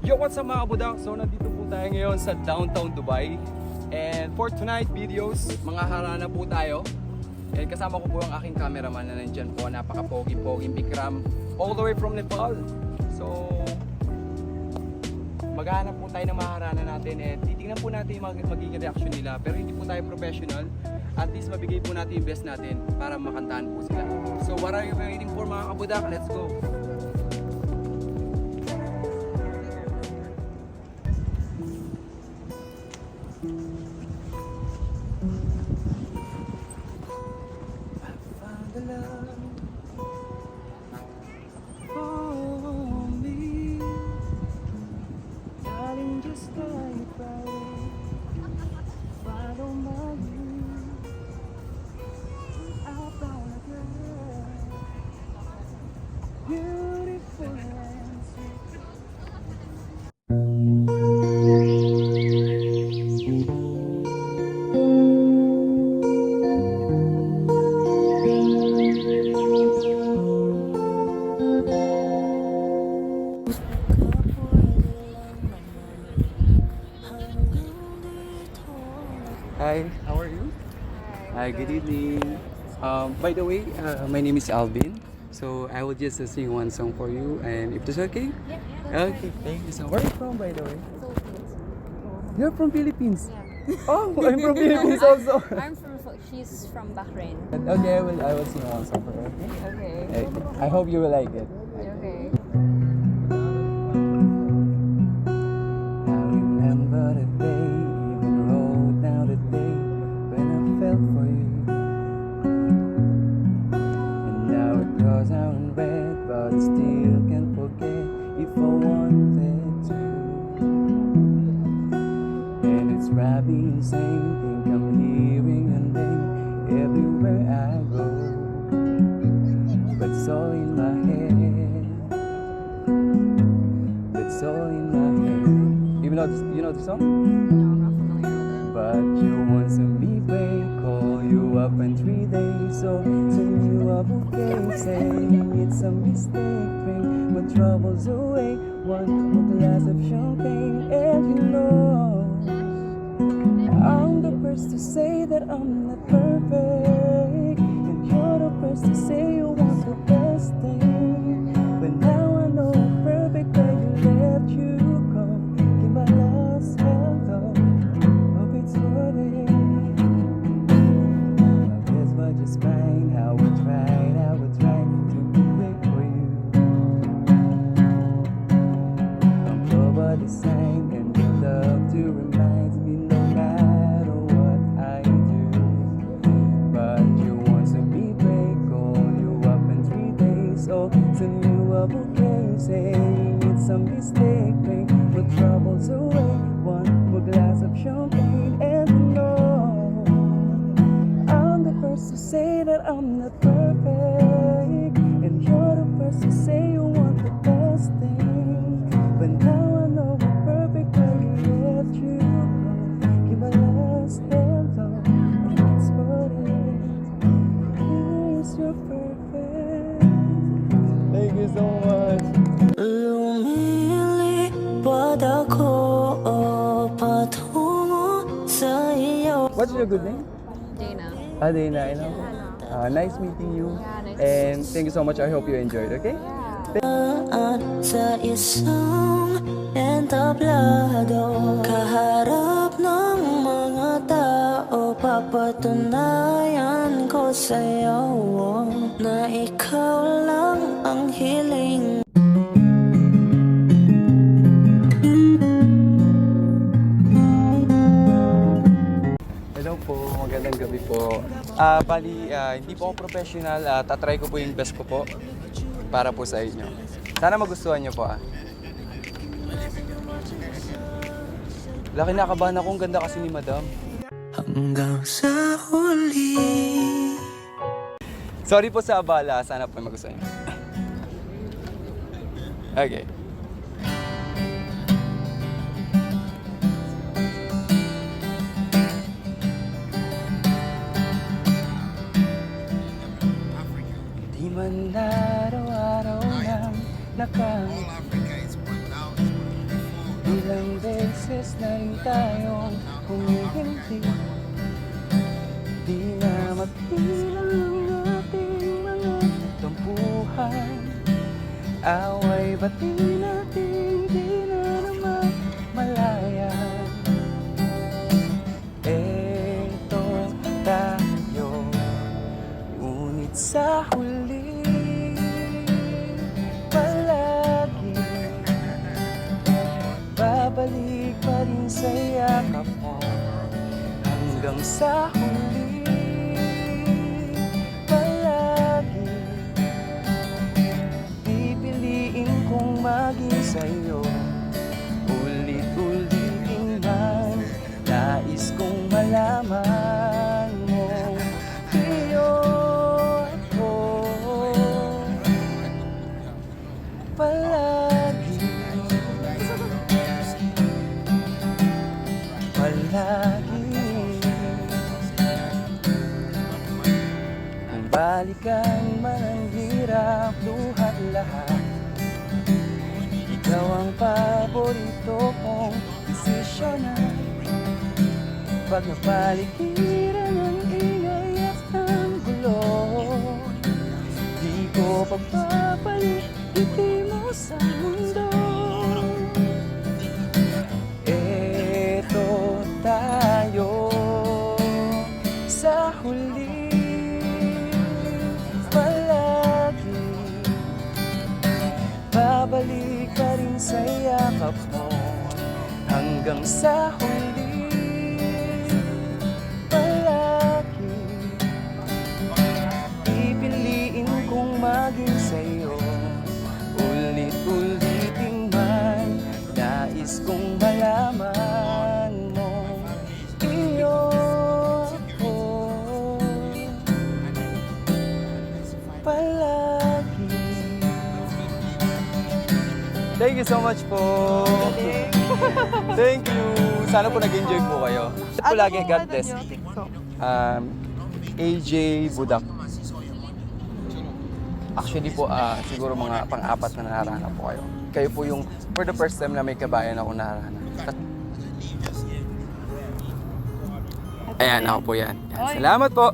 Yo, what's up mga kabudak? So nandito po tayo ngayon sa downtown Dubai. And for tonight videos, mga harana po tayo. And kasama ko po ang aking cameraman na nandyan po, napaka-pogi-pogi Bikram, all the way from Nepal. So maghahanap po tayo ng mga harana natin and titingnan po natin yung magiging reaction nila. Pero hindi po tayo professional. At least mabigay po natin yung best natin para makantahan po sila. So what are you waiting for mga kabudak? Let's go! Hi, how are you? Hi, good evening. By the way, my name is Alvin. So I will just sing one song for you, and if it's okay? Yeah, Okay, thank you. So where are you from, by the way? Philippines. You're from Philippines. Yeah. Oh, I'm from Philippines also. She's from Bahrain. Okay, I will sing one song for you. Okay? Okay. I hope you will like it. Okay. I remember the day, even wrote down the day when I fell for you. And now it goes out in red, but I still can't forget if I wanted to. And it's driving insane, think I'm hearing your name everywhere I go. But it's all in my head. But it's all in my head. You know the song? No, I'm not familiar with it. But you want some me way, call you up in 3 days. So you up okay, saying it's a mistake. Bring my troubles away. One more glass of champagne, and you know I'm the first to say that I'm not perfect, and you're the first to say you want the best thing. But now I know I'm perfect, but you let you go. Give my last hello, hope it's worth it. My best but just fine. I will try to be great for you. I'm over the sign, and the love to remind me no matter what I do. But you want to be break, call you up in 3 days. So send you a bouquet, saying it's a mistake. Bring my troubles away. One more glass of champagne, and you know I'm the first to say that I'm not perfect, and you're the first to say you want the best thing. But now I know we're perfect, but you let you go. Give my last hello, and it's for it. Yes, you're perfect. Thank you so much. Lumilipad ako patungo sa iyo. What's your good name? Dana. Adina, I know. Nice meeting you. Yeah, nice. And thank you so much. I hope you enjoyed, okay? Sa isang entablado, kaharap ng mga tao, papatunayan ko sa'yo na ikaw lang ang hiling. Hello po, magandang gabi po. Hindi po ako professional. Tatry ko po yung best ko po para po sa inyo. Sana magustuhan nyo po. Laki nakabahan ako, ang ganda kasi ni Madam. Hanggang sa huli. Sorry po sa abala, sana po magustuhan nyo. Okay. Di man araw-araw lang nakang Ilang beses na rin tayong humihinti, di na mapilang ang ating mga tampuhan. Away ba't di natin di na naman malayan? Eto tayo, ngunit sa huli palagi babalik pa rin sa yakap mo. Hanggang sa huli palagi pipiliin kong maging sa'yo. Ulit-ulitin man, nais kong malaman mo, iyo ako palagi, palagi. Kung balikan man ang hirap, luhat lahat, ikaw ang paborito kong desisyonan. Pag napaligiran ang ingay at ang gulo, di ko pagpapalit iti mo sa mundo. Eto tayo sa huli palagi, babalik pa rin sa yakap mo. Hanggang sa huli palagi pipiliin kong maging sa'yo. Ulit-ulitin man, nais kong malaman mo, iyo ako palagi. Thank you so much po. Thank you. Sana po nag-enjoy po kayo. Po lagi, God bless. AJ Budak. Actually po, siguro mga pang-apat na naharana po kayo. Kayo po yung for the first time na may kabayan ako naharana. Ayan, ako po yan. Salamat po.